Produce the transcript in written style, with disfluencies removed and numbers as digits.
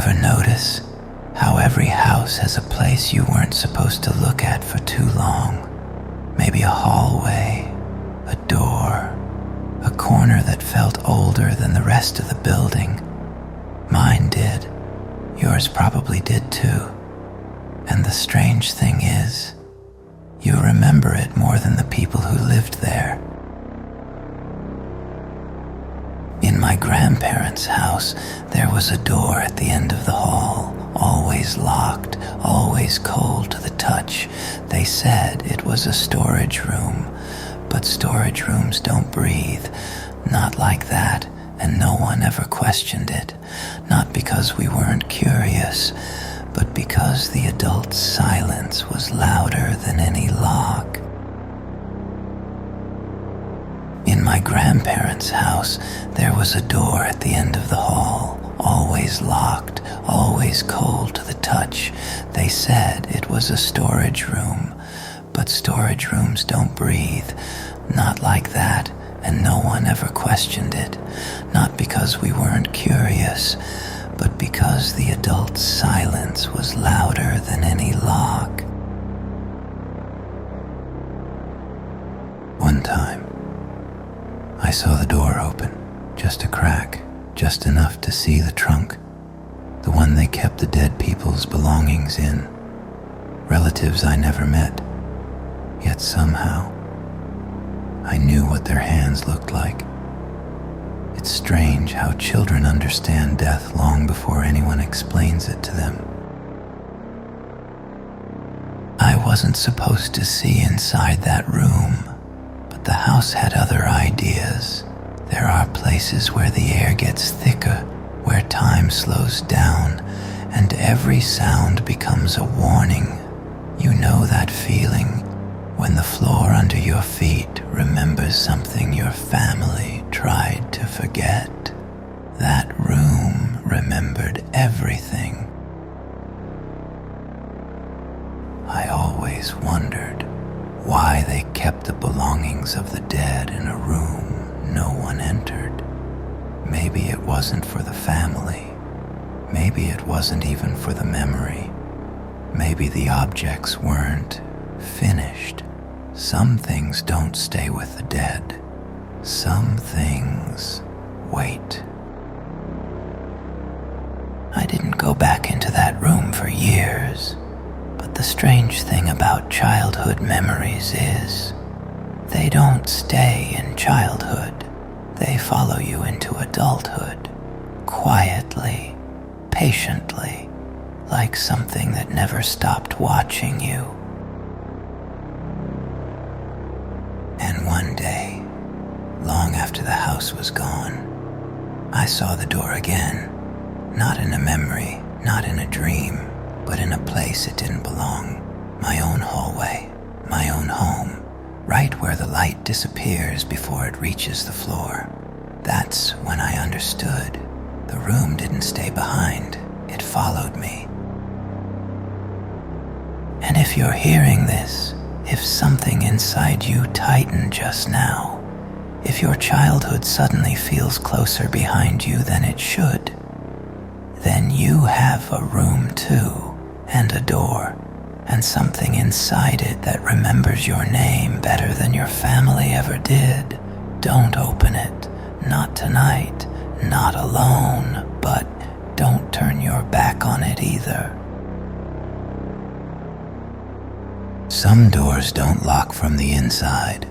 ever notice how every house has a place you weren't supposed to look at for too long? Maybe a hallway, a door, a corner that felt older than the rest of the building. Mine did. Yours probably did too. And the strange thing is, you remember it more than the people who lived there. In my grandparents' house, there was a door at the end of the hall, always locked, always cold to the touch. They said it was a storage room, but storage rooms don't breathe. Not like that, and no one ever questioned it. Not because we weren't curious, but because the adult's silence was louder than any lock. In my grandparents' house, there was a door at the end of the hall, always locked, always cold to the touch. They said it was a storage room, but storage rooms don't breathe. Not like that, and no one ever questioned it. Not because we weren't curious, but because the adult's silence was louder than any lock. One time, I saw the door open, just a crack, just enough to see the trunk, the one they kept the dead people's belongings in, relatives I never met, yet somehow I knew what their hands looked like. It's strange how children understand death long before anyone explains it to them. I wasn't supposed to see inside that room, but the house had other ideas. There are places where the air gets thicker, where time slows down, and every sound becomes a warning. You know that feeling when the floor under your feet remembers something your family tried to forget. That room remembered everything. I always wondered why they kept the belongings of the dead in a room no one entered. Maybe it wasn't for the family. Maybe it wasn't even for the memory. Maybe the objects weren't finished. Some things don't stay with the dead. Some things wait. I didn't go back into that room for years, but the strange thing about childhood memories is they don't stay in childhood. They follow you into adulthood, quietly, patiently, like something that never stopped watching you. And one day, long after the house was gone, I saw the door again, not in a memory, not in a dream, but in a place it didn't belong. My own hallway, my own home, right where the light disappears before it reaches the floor. That's when I understood. The room didn't stay behind, it followed me. And if you're hearing this, if something inside you tightened just now, if your childhood suddenly feels closer behind you than it should, then you have a room too, and a door, and something inside it that remembers your name better than your family ever did. Don't open it, not tonight, not alone, but don't turn your back on it either. Some doors don't lock from the inside.